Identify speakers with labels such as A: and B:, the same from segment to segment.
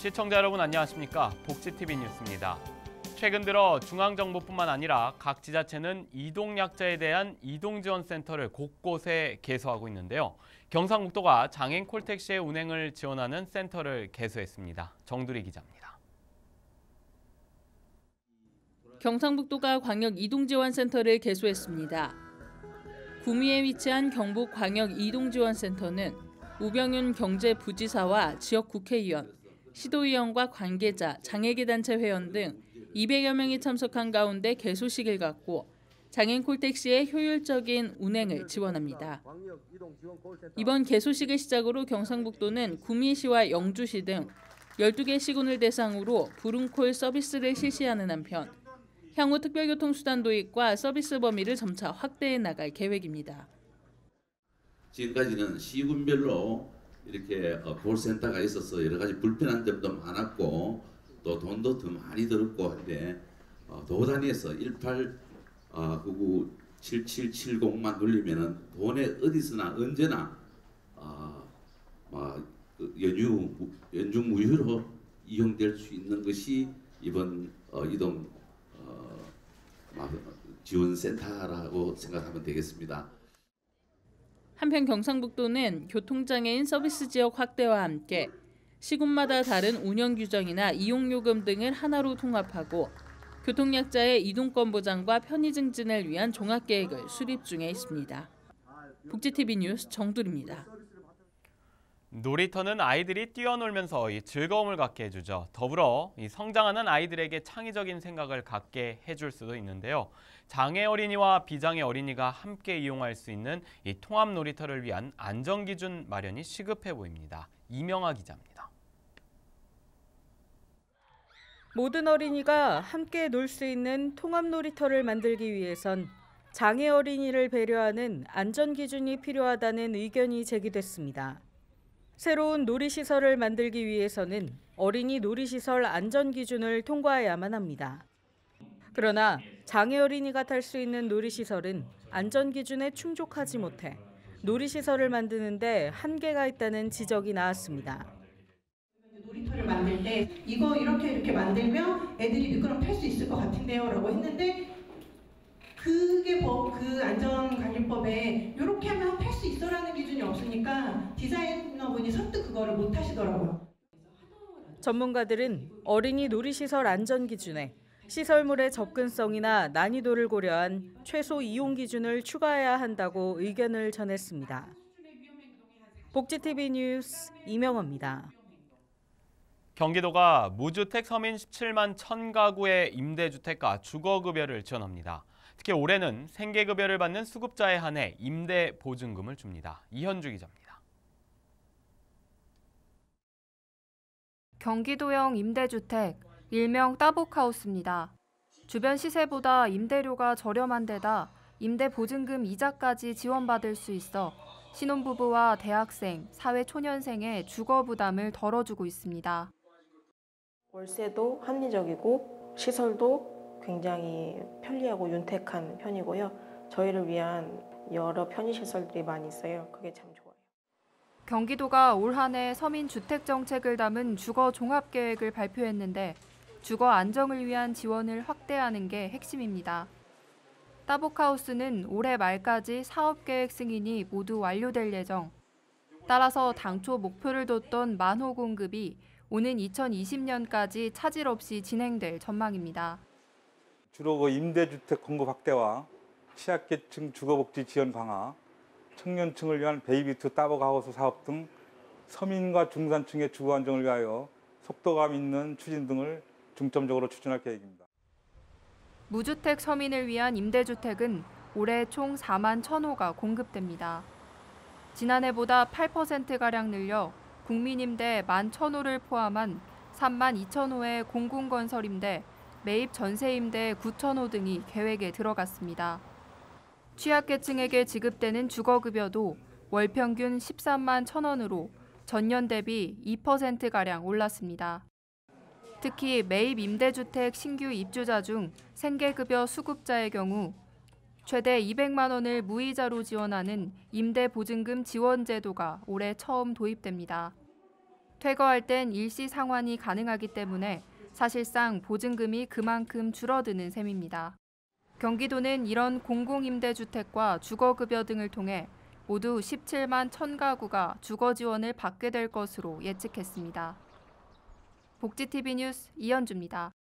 A: 시청자 여러분 안녕하십니까? 복지TV 뉴스입니다. 최근 들어 중앙정부뿐만 아니라 각 지자체는 이동약자에 대한 이동지원센터를 곳곳에 개소하고 있는데요. 경상북도가 장애인 콜택시의 운행을 지원하는 센터를 개소했습니다. 정두리 기자입니다.
B: 경상북도가 광역 이동지원센터를 개소했습니다. 구미에 위치한 경북광역이동지원센터는 우병윤 경제부지사와 지역 국회의원, 시도의원과 관계자, 장애계단체 회원 등 200여 명이 참석한 가운데 개소식을 갖고 장애인 콜택시의 효율적인 운행을 지원합니다. 이번 개소식을 시작으로 경상북도는 구미시와 영주시 등 12개 시군을 대상으로 부릉콜 서비스를 실시하는 한편 향후 특별교통수단 도입과 서비스 범위를 점차 확대해 나갈 계획입니다.
C: 지금까지는 시군별로 이렇게 콜센터가 있어서 여러 가지 불편한 점도 많았고 또 돈도 더 많이 들었고 한데 도 단위에서 18997770만 눌리면은 돈에 어디서나 언제나 연중 무휴로 이용될 수 있는 것이 이번 이동 지원센터라고 생각하면 되겠습니다.
B: 한편 경상북도는 교통장애인 서비스 지역 확대와 함께 시군마다 다른 운영 규정이나 이용요금 등을 하나로 통합하고 교통약자의 이동권 보장과 편의 증진을 위한 종합계획을 수립 중에 있습니다. 복지TV 뉴스 정두리입니다.
A: 놀이터는 아이들이 뛰어놀면서 즐거움을 갖게 해주죠. 더불어 성장하는 아이들에게 창의적인 생각을 갖게 해줄 수도 있는데요. 장애 어린이와 비장애 어린이가 함께 이용할 수 있는 이 통합 놀이터를 위한 안전기준 마련이 시급해 보입니다. 이명아 기자입니다.
D: 모든 어린이가 함께 놀 수 있는 통합 놀이터를 만들기 위해선 장애 어린이를 배려하는 안전기준이 필요하다는 의견이 제기됐습니다. 새로운 놀이시설을 만들기 위해서는 어린이 놀이시설 안전기준을 통과해야만 합니다. 그러나 장애 어린이가 탈 수 있는 놀이시설은 안전기준에 충족하지 못해 놀이시설을 만드는데 한계가 있다는 지적이 나왔습니다.
E: 놀이터를 만들 때 이거 이렇게 만들면 애들이 미끄럼 탈 수 있을 것 같은데요 라고 했는데 그게 그 안전관리법에 이렇게 하면 탈 수 있어라는 기준이 없으니까 디자이너분이 선뜻 그거를 못 하시더라고요.
D: 전문가들은 어린이 놀이시설 안전기준에 시설물의 접근성이나 난이도를 고려한 최소 이용 기준을 추가해야 한다고 의견을 전했습니다. 복지TV 뉴스 이명호입니다.
A: 경기도가 무주택 서민 17만 1000가구의 임대주택과 주거급여를 지원합니다. 특히 올해는 생계급여를 받는 수급자에 한해 임대보증금을 줍니다. 이현주 기자입니다.
F: 경기도형 임대주택, 일명 따복하우스입니다. 주변 시세보다 임대료가 저렴한 데다 임대보증금 이자까지 지원받을 수 있어 신혼부부와 대학생, 사회초년생의 주거 부담을 덜어주고 있습니다.
G: 월세도 합리적이고 시설도 굉장히 편리하고 윤택한 편이고요. 저희를 위한 여러 편의시설들이 많이 있어요. 그게 참 좋아요.
F: 경기도가 올 한 해 서민 주택 정책을 담은 주거 종합계획을 발표했는데 주거 안정을 위한 지원을 확대하는 게 핵심입니다. 따복하우스는 올해 말까지 사업계획 승인이 모두 완료될 예정. 따라서 당초 목표를 뒀던 10,000호 공급이 오는 2020년까지 차질 없이 진행될 전망입니다.
H: 주로 임대주택 공급 확대와 취약계층 주거복지 지원 강화, 청년층을 위한 베이비투 따복하우스 사업 등 서민과 중산층의 주거 안정을 위하여 속도감 있는 추진 등을 중점적으로 추진할 계획입니다.
F: 무주택 서민을 위한 임대주택은 올해 총 4만 1000호가 공급됩니다. 지난해보다 8%가량 늘려 국민임대 11,000호를 포함한 32,000호의 공공건설임대, 매입 전세임대 9,000호 등이 계획에 들어갔습니다. 취약계층에게 지급되는 주거급여도 월 평균 13만 1,000원으로 전년 대비 2%가량 올랐습니다. 특히 매입 임대주택 신규 입주자 중 생계급여 수급자의 경우 최대 200만 원을 무이자로 지원하는 임대보증금 지원제도가 올해 처음 도입됩니다. 퇴거할 땐 일시 상환이 가능하기 때문에 사실상 보증금이 그만큼 줄어드는 셈입니다. 경기도는 이런 공공임대주택과 주거급여 등을 통해 모두 17만 1,000가구가 주거 지원을 받게 될 것으로 예측했습니다. 복지TV 뉴스 이현주입니다.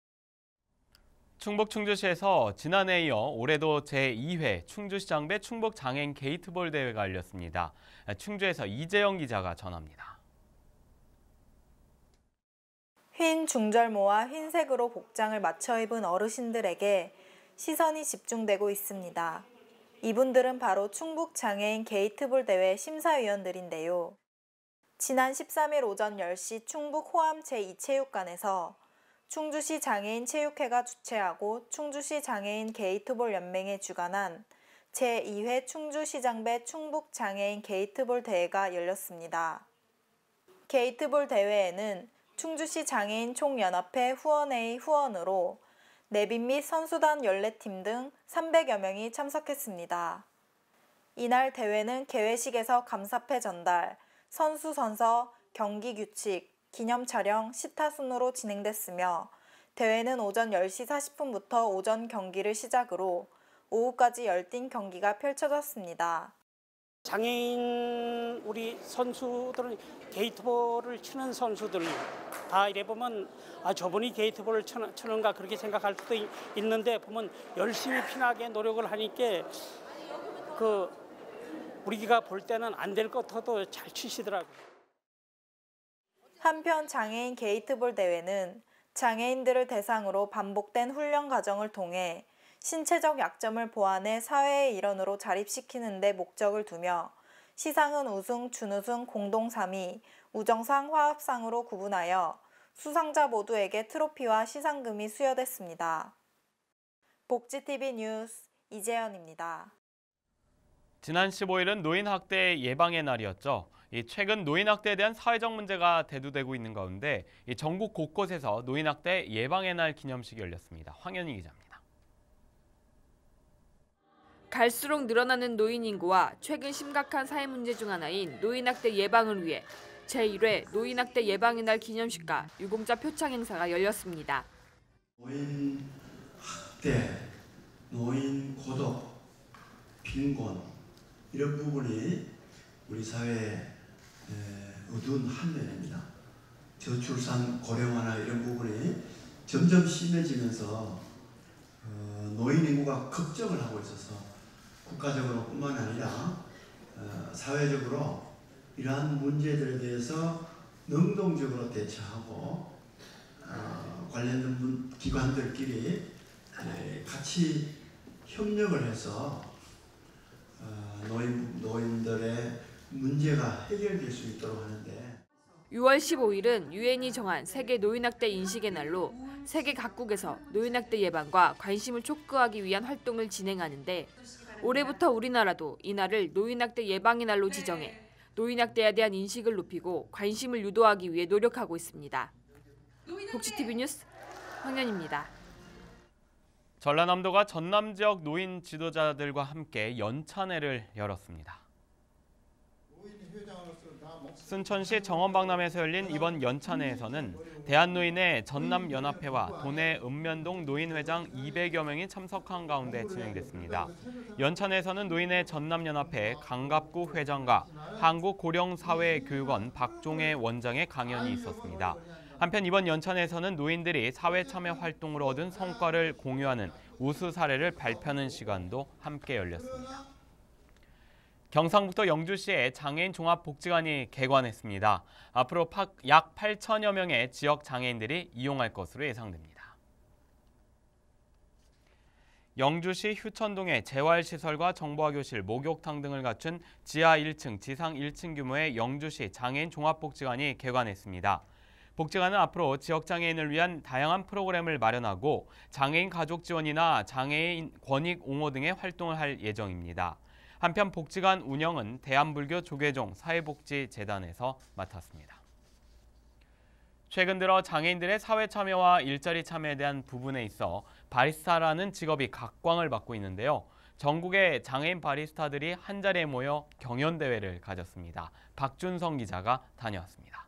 A: 충북 충주시에서 지난해에 이어 올해도 제2회 충주시장배 충북장애인 게이트볼 대회가 열렸습니다. 충주에서 이재영 기자가 전합니다.
I: 흰 중절모와 흰색으로 복장을 맞춰 입은 어르신들에게 시선이 집중되고 있습니다. 이분들은 바로 충북장애인 게이트볼 대회 심사위원들인데요. 지난 13일 오전 10시 충북 호암 제2체육관에서 충주시 장애인 체육회가 주최하고 충주시 장애인 게이트볼 연맹에 주관한 제2회 충주시장배 충북장애인 게이트볼 대회가 열렸습니다. 게이트볼 대회에는 충주시 장애인 총연합회 후원회의 후원으로 내빈 및 선수단 14팀 등 300여 명이 참석했습니다. 이날 대회는 개회식에서 감사패 전달, 선수 선서, 경기 규칙, 기념 촬영, 시타 순으로 진행됐으며 대회는 오전 10시 40분부터 오전 경기를 시작으로 오후까지 열띤 경기가 펼쳐졌습니다.
J: 장애인 우리 선수들은 게이트볼을 치는 선수들 다 이래 보면 저분이 게이트볼을 치는가 그렇게 생각할 수도 있는데 보면 열심히 피나게 노력을 하니까 우리가 볼 때는 안 될 것 같아도 잘 치시더라고요.
I: 한편 장애인 게이트볼 대회는 장애인들을 대상으로 반복된 훈련 과정을 통해 신체적 약점을 보완해 사회의 일원으로 자립시키는 데 목적을 두며 시상은 우승, 준우승, 공동 3위, 우정상, 화합상으로 구분하여 수상자 모두에게 트로피와 시상금이 수여됐습니다. 복지TV 뉴스 이재현입니다.
A: 지난 15일은 노인학대 예방의 날이었죠. 최근 노인학대에 대한 사회적 문제가 대두되고 있는 가운데 전국 곳곳에서 노인학대 예방의 날 기념식이 열렸습니다. 황현희 기자입니다.
K: 갈수록 늘어나는 노인 인구와 최근 심각한 사회 문제 중 하나인 노인학대 예방을 위해 제1회 노인학대 예방의 날 기념식과 유공자 표창 행사가 열렸습니다.
L: 노인 학대, 노인 고독, 빈곤 이런 부분이 우리 사회의 어두운 한 면입니다. 저출산, 고령화나 이런 부분이 점점 심해지면서 노인 인구가 급증을 하고 있어서 국가적으로 뿐만 아니라 사회적으로 이러한 문제들에 대해서 능동적으로 대처하고 관련된 기관들끼리 같이 협력을 해서 노인들의 문제가 해결될 수 있도록 하는데
K: 6월 15일은 유엔이 정한 세계 노인학대 인식의 날로 세계 각국에서 노인학대 예방과 관심을 촉구하기 위한 활동을 진행하는데 올해부터 우리나라도 이 날을 노인학대 예방의 날로 지정해 노인학대에 대한 인식을 높이고 관심을 유도하기 위해 노력하고 있습니다. 복지TV 뉴스 황현입니다.
A: 전라남도가 전남 지역 노인 지도자들과 함께 연찬회를 열었습니다. 순천시 정원박람회에서 열린 이번 연찬회에서는 대한노인의 전남연합회와 도내 읍면동 노인회장 200여 명이 참석한 가운데 진행됐습니다. 연찬회에서는 노인의 전남연합회 강갑구 회장과 한국고령사회교육원 박종혜 원장의 강연이 있었습니다. 한편 이번 연찬회에서는 노인들이 사회 참여 활동으로 얻은 성과를 공유하는 우수 사례를 발표하는 시간도 함께 열렸습니다. 경상북도 영주시에 장애인 종합복지관이 개관했습니다. 앞으로 약 8천여 명의 지역 장애인들이 이용할 것으로 예상됩니다. 영주시 휴천동에 재활시설과 정보화교실, 목욕탕 등을 갖춘 지하 1층, 지상 1층 규모의 영주시 장애인 종합복지관이 개관했습니다. 복지관은 앞으로 지역장애인을 위한 다양한 프로그램을 마련하고 장애인 가족 지원이나 장애인 권익 옹호 등의 활동을 할 예정입니다. 한편 복지관 운영은 대한불교 조계종 사회복지재단에서 맡았습니다. 최근 들어 장애인들의 사회 참여와 일자리 참여에 대한 부분에 있어 바리스타라는 직업이 각광을 받고 있는데요. 전국의 장애인 바리스타들이 한자리에 모여 경연대회를 가졌습니다. 박준성 기자가 다녀왔습니다.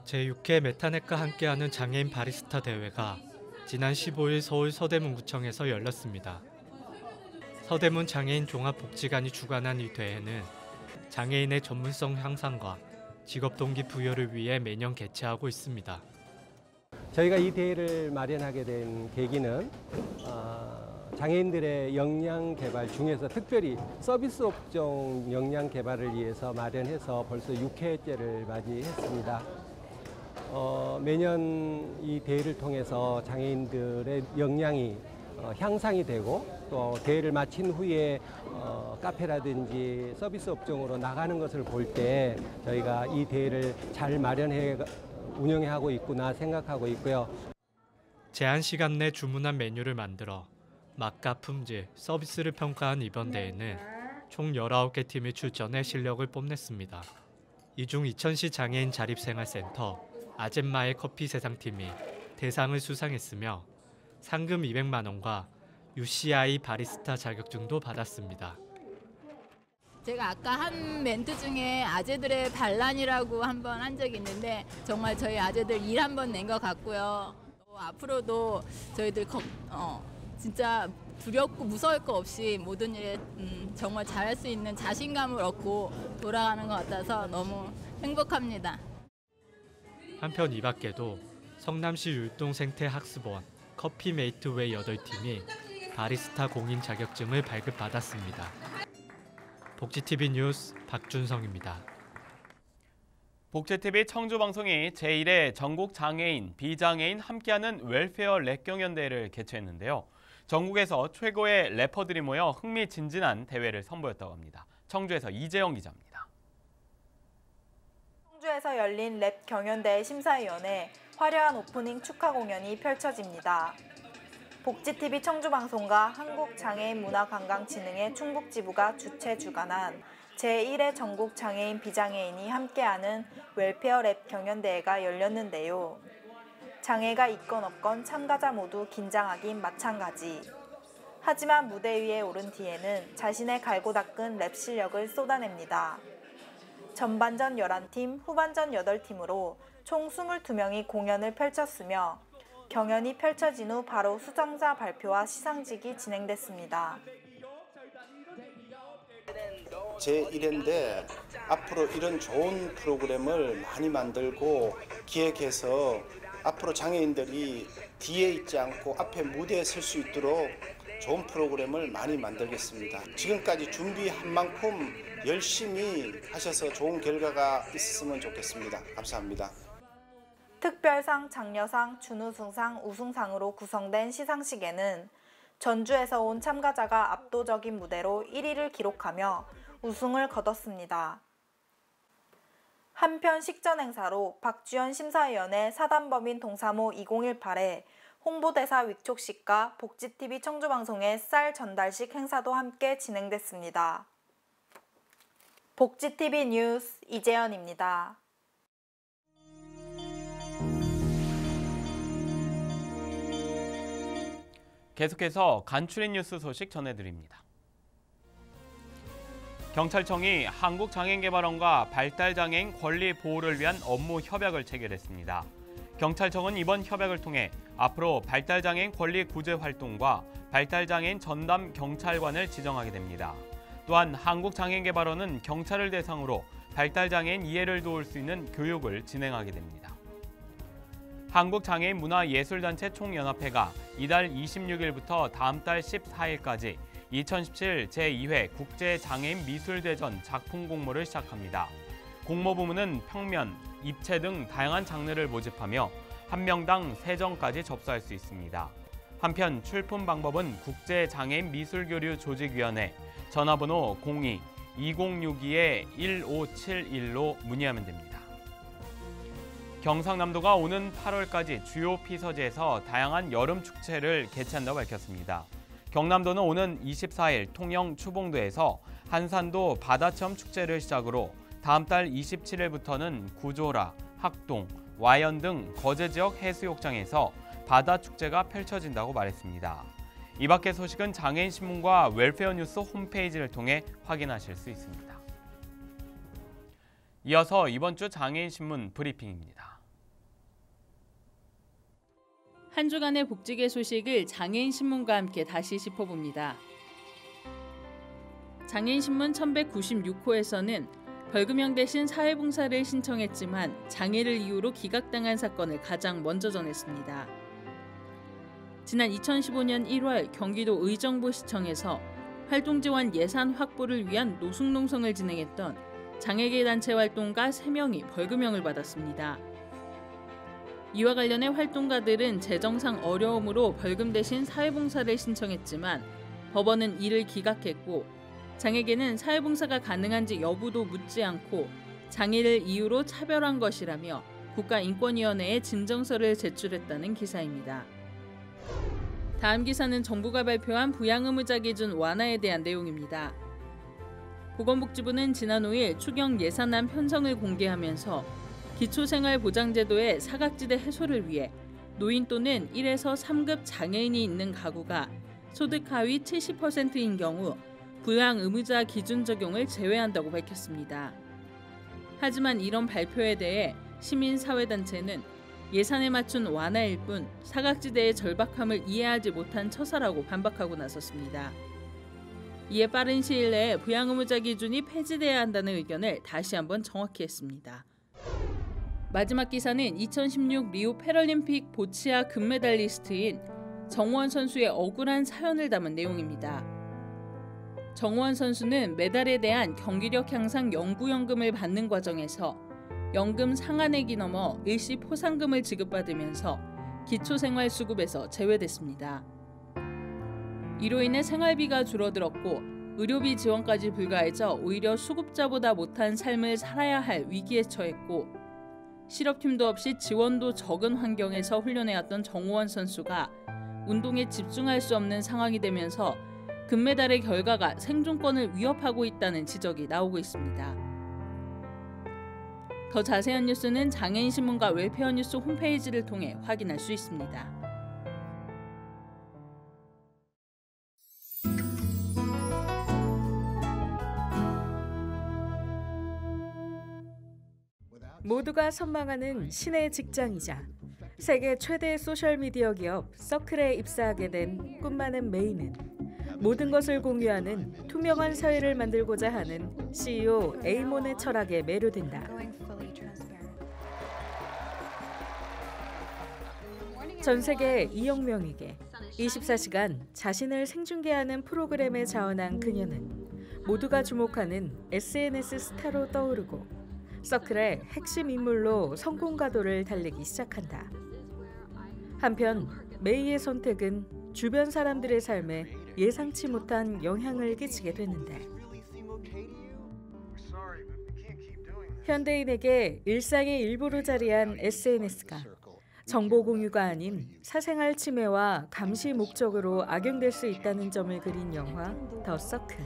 M: 제6회 메타넷과 함께하는 장애인 바리스타 대회가 지난 15일 서울 서대문구청에서 열렸습니다. 서대문 장애인 종합복지관이 주관한 이 대회는 장애인의 전문성 향상과 직업 동기 부여를 위해 매년 개최하고 있습니다.
N: 저희가 이 대회를 마련하게 된 계기는 장애인들의 역량 개발 중에서 특별히 서비스 업종 역량 개발을 위해서 마련해서 벌써 6회째를 맞이했습니다. 매년 이 대회를 통해서 장애인들의 역량이 향상이 되고 또 대회를 마친 후에 카페라든지 서비스 업종으로 나가는 것을 볼 때 저희가 이 대회를 잘 마련해 운영하고 있구나 생각하고 있고요.
M: 제한 시간 내 주문한 메뉴를 만들어 맛과 품질, 서비스를 평가한 이번 대회는 총 19개 팀이 출전해 실력을 뽐냈습니다. 이 중 이천시 장애인 자립생활센터 아젠마의 커피 세상팀이 대상을 수상했으며 상금 200만 원과 UCI 바리스타 자격증도 받았습니다.
O: 제가 아까 한 멘트 중에 아재들의 반란이라고 한번 한 적이 있는데 정말 저희 아재들 일 한번 낸 것 같고요. 앞으로도 저희들 진짜 두렵고 무서울 거 없이 모든 일에 정말 잘할 수 있는 자신감을 얻고 돌아가는 것 같아서 너무 행복합니다.
M: 한편 이 밖에도 성남시 율동생태학습원 커피메이트 외 8팀이 바리스타 공인 자격증을 발급받았습니다. 복지TV 뉴스 박준성입니다.
A: 복지TV 청주방송이 제1회 전국 장애인, 비장애인 함께하는 웰페어 랩 경연대회를 개최했는데요. 전국에서 최고의 래퍼들이 모여 흥미진진한 대회를 선보였다고 합니다. 청주에서 이재영 기자입니다.
I: 청주에서 열린 랩 경연대회 심사위원회 화려한 오프닝 축하 공연이 펼쳐집니다. 복지TV 청주방송과 한국장애인문화관광진흥회 충북지부가 주최 주관한 제1회 전국 장애인 비장애인이 함께하는 웰페어 랩 경연대회가 열렸는데요. 장애가 있건 없건 참가자 모두 긴장하긴 마찬가지. 하지만 무대 위에 오른 뒤에는 자신의 갈고 닦은 랩 실력을 쏟아냅니다. 전반전 11팀, 후반전 8팀으로 총 22명이 공연을 펼쳤으며 경연이 펼쳐진 후 바로 수상자 발표와 시상식이 진행됐습니다.
P: 제1회인데 앞으로 이런 좋은 프로그램을 많이 만들고 기획해서 앞으로 장애인들이 뒤에 있지 않고 앞에 무대에 설 수 있도록 좋은 프로그램을 많이 만들겠습니다. 지금까지 준비한 만큼 열심히 하셔서 좋은 결과가 있었으면 좋겠습니다. 감사합니다.
I: 특별상, 장려상, 준우승상, 우승상으로 구성된 시상식에는 전주에서 온 참가자가 압도적인 무대로 1위를 기록하며 우승을 거뒀습니다. 한편 식전 행사로 박주연 심사위원의 사단법인 동사모 2018에 홍보대사 위촉식과 복지TV 청주방송의 쌀 전달식 행사도 함께 진행됐습니다. 복지TV 뉴스 이재현입니다.
A: 계속해서 간추린 뉴스 소식 전해드립니다. 경찰청이 한국장애인개발원과 발달장애인 권리 보호를 위한 업무 협약을 체결했습니다. 경찰청은 이번 협약을 통해 앞으로 발달장애인 권리 구제 활동과 발달장애인 전담 경찰관을 지정하게 됩니다. 또한 한국장애인개발원은 경찰을 대상으로 발달장애인 이해를 도울 수 있는 교육을 진행하게 됩니다. 한국장애인 문화예술단체 총연합회가 이달 26일부터 다음 달 14일까지 2017 제2회 국제장애인 미술대전 작품 공모를 시작합니다. 공모 부문은 평면, 입체 등 다양한 장르를 모집하며 한 명당 3점까지 접수할 수 있습니다. 한편 출품 방법은 국제장애인 미술교류 조직위원회 전화번호 02-2062-1571로 문의하면 됩니다. 경상남도가 오는 8월까지 주요 피서지에서 다양한 여름 축제를 개최한다고 밝혔습니다. 경남도는 오는 24일 통영 추봉도에서 한산도 바다체험 축제를 시작으로 다음 달 27일부터는 구조라, 학동, 와연 등 거제 지역 해수욕장에서 바다 축제가 펼쳐진다고 말했습니다. 이 밖의 소식은 장애인신문과 웰페어 뉴스 홈페이지를 통해 확인하실 수 있습니다. 이어서 이번 주 장애인신문 브리핑입니다.
B: 한 주간의 복직의 소식을 장애인 신문과 함께 다시 짚어봅니다. 장애인 신문 1196호에서는 벌금형 대신 사회봉사를 신청했지만 장애를 이유로 기각당한 사건을 가장 먼저 전했습니다. 지난 2015년 1월 경기도 의정부시청에서 활동지원 예산 확보를 위한 노숙농성을 진행했던 장애계 단체 활동가 3명이 벌금형을 받았습니다. 이와 관련해 활동가들은 재정상 어려움으로 벌금 대신 사회봉사를 신청했지만 법원은 이를 기각했고 장애계는 사회봉사가 가능한지 여부도 묻지 않고 장애를 이유로 차별한 것이라며 국가인권위원회에 진정서를 제출했다는 기사입니다. 다음 기사는 정부가 발표한 부양의무자 기준 완화에 대한 내용입니다. 보건복지부는 지난 5일 추경 예산안 편성을 공개하면서 기초생활보장제도의 사각지대 해소를 위해 노인 또는 1에서 3급 장애인이 있는 가구가 소득 하위 70%인 경우 부양의무자 기준 적용을 제외한다고 밝혔습니다. 하지만 이런 발표에 대해 시민사회단체는 예산에 맞춘 완화일 뿐 사각지대의 절박함을 이해하지 못한 처사라고 반박하고 나섰습니다. 이에 빠른 시일 내에 부양의무자 기준이 폐지돼야 한다는 의견을 다시 한번 정확히 했습니다. 마지막 기사는 2016 리우 패럴림픽 보치아 금메달리스트인 정우원 선수의 억울한 사연을 담은 내용입니다. 정우원 선수는 메달에 대한 경기력 향상 연구연금을 받는 과정에서 연금 상한액이 넘어 일시 포상금을 지급받으면서 기초생활수급에서 제외됐습니다. 이로 인해 생활비가 줄어들었고 의료비 지원까지 불가해져 오히려 수급자보다 못한 삶을 살아야 할 위기에 처했고 실업팀도 없이 지원도 적은 환경에서 훈련해왔던 정우원 선수가 운동에 집중할 수 없는 상황이 되면서 금메달의 결과가 생존권을 위협하고 있다는 지적이 나오고 있습니다. 더 자세한 뉴스는 장애인신문과 웰페어뉴스 홈페이지를 통해 확인할 수 있습니다.
D: 모두가 선망하는 신의 직장이자 세계 최대 소셜미디어 기업 서클에 입사하게 된 꿈 많은 메이는 모든 것을 공유하는 투명한 사회를 만들고자 하는 CEO 에이몬의 철학에 매료된다. 전 세계 2억 명에게 24시간 자신을 생중계하는 프로그램에 자원한 그녀는 모두가 주목하는 SNS 스타로 떠오르고 서클의 핵심 인물로 성공 가도를 달리기 시작한다. 한편 메이의 선택은 주변 사람들의 삶에 예상치 못한 영향을 끼치게 되는데 현대인에게 일상의 일부로 자리한 SNS가 정보 공유가 아닌 사생활 침해와 감시 목적으로 악용될 수 있다는 점을 그린 영화 더 서클.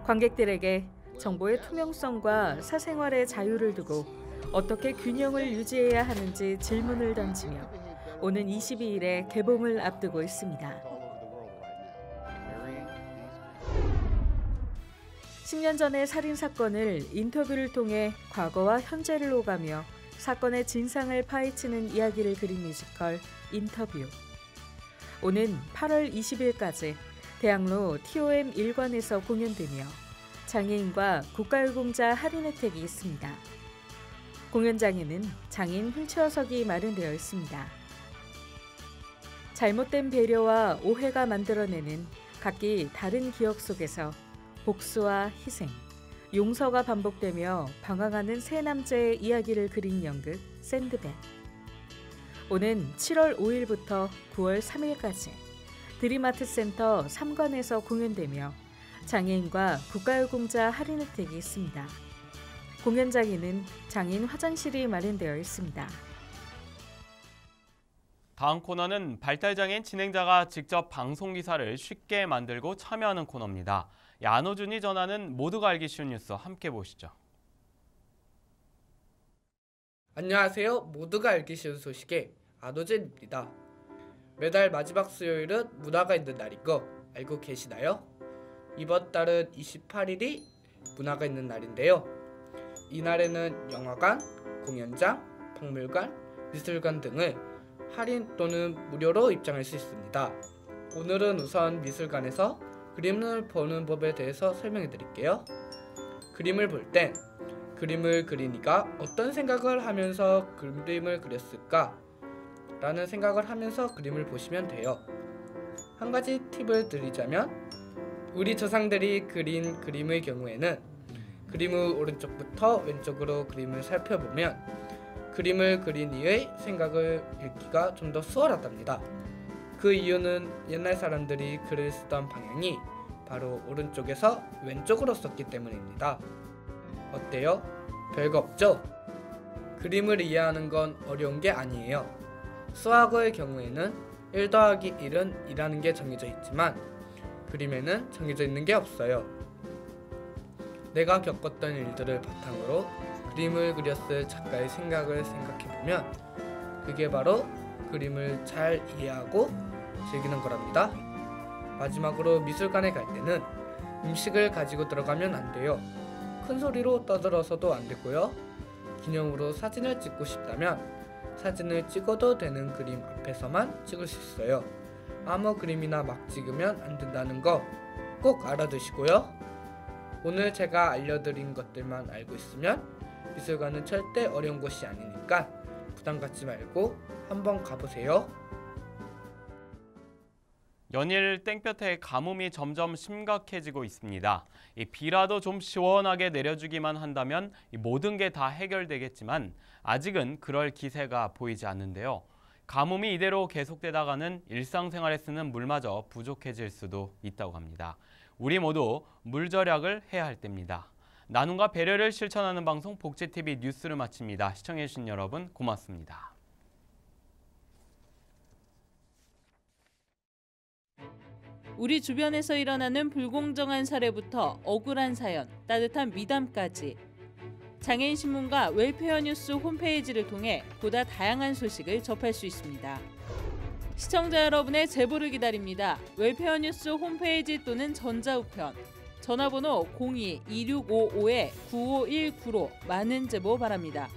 D: 관객들에게 정보의 투명성과 사생활의 자유를 두고 어떻게 균형을 유지해야 하는지 질문을 던지며 오는 22일에 개봉을 앞두고 있습니다. 10년 전의 살인사건을 인터뷰를 통해 과거와 현재를 오가며 사건의 진상을 파헤치는 이야기를 그린 뮤지컬 인터뷰. 오는 8월 20일까지 대학로 TOM 1관에서 공연되며 장애인과 국가유공자 할인 혜택이 있습니다. 공연장에는 장애인 휠체어석이 마련되어 있습니다. 잘못된 배려와 오해가 만들어내는 각기 다른 기억 속에서 복수와 희생, 용서가 반복되며 방황하는 세 남자의 이야기를 그린 연극 샌드백. 오는 7월 5일부터 9월 3일까지 드림아트센터 3관에서 공연되며 장애인과 국가유공자 할인 혜택이 있습니다. 공연장에는 장애인 화장실이 마련되어 있습니다.
A: 다음 코너는 발달장애인 진행자가 직접 방송기사를 쉽게 만들고 참여하는 코너입니다. 안호준이 전하는 모두가 알기 쉬운 뉴스 함께 보시죠.
Q: 안녕하세요. 모두가 알기 쉬운 소식의 안호준입니다. 매달 마지막 수요일은 문화가 있는 날인 거 알고 계시나요? 이번 달은 28일이 문화가 있는 날인데요. 이날에는 영화관, 공연장, 박물관, 미술관 등을 할인 또는 무료로 입장할 수 있습니다. 오늘은 우선 미술관에서 그림을 보는 법에 대해서 설명해 드릴게요. 그림을 볼 땐 그림을 그린 이가 어떤 생각을 하면서 그림을 그렸을까? 라는 생각을 하면서 그림을 보시면 돼요. 한 가지 팁을 드리자면 우리 조상들이 그린 그림의 경우에는 그림의 오른쪽부터 왼쪽으로 그림을 살펴보면 그림을 그린 이의 생각을 읽기가 좀 더 수월하답니다. 그 이유는 옛날 사람들이 글을 쓰던 방향이 바로 오른쪽에서 왼쪽으로 썼기 때문입니다. 어때요? 별거 없죠? 그림을 이해하는 건 어려운 게 아니에요. 수학의 경우에는 1 더하기 1은 2라는 게 정해져 있지만 그림에는 정해져 있는 게 없어요. 내가 겪었던 일들을 바탕으로 그림을 그렸을 작가의 생각을 생각해보면 그게 바로 그림을 잘 이해하고 즐기는 거랍니다. 마지막으로 미술관에 갈 때는 음식을 가지고 들어가면 안 돼요. 큰 소리로 떠들어서도 안 되고요. 기념으로 사진을 찍고 싶다면 사진을 찍어도 되는 그림 앞에서만 찍을 수 있어요. 아무 그림이나 막 찍으면 안 된다는 거 꼭 알아두시고요. 오늘 제가 알려드린 것들만 알고 있으면 미술관은 절대 어려운 곳이 아니니까 부담 갖지 말고 한번 가보세요.
A: 연일 땡볕에 가뭄이 점점 심각해지고 있습니다. 이 비라도 좀 시원하게 내려주기만 한다면 모든 게 다 해결되겠지만 아직은 그럴 기세가 보이지 않는데요. 가뭄이 이대로 계속되다가는 일상생활에 쓰는 물마저 부족해질 수도 있다고 합니다. 우리 모두 물 절약을 해야 할 때입니다. 나눔과 배려를 실천하는 방송 복지TV 뉴스를 마칩니다. 시청해주신 여러분 고맙습니다.
B: 우리 주변에서 일어나는 불공정한 사례부터 억울한 사연, 따뜻한 미담까지 장애인 신문과 웰페어 뉴스 홈페이지를 통해 보다 다양한 소식을 접할 수 있습니다. 시청자 여러분의 제보를 기다립니다. 웰페어 뉴스 홈페이지 또는 전자우편, 전화번호 02-2655-9519로 많은 제보 바랍니다.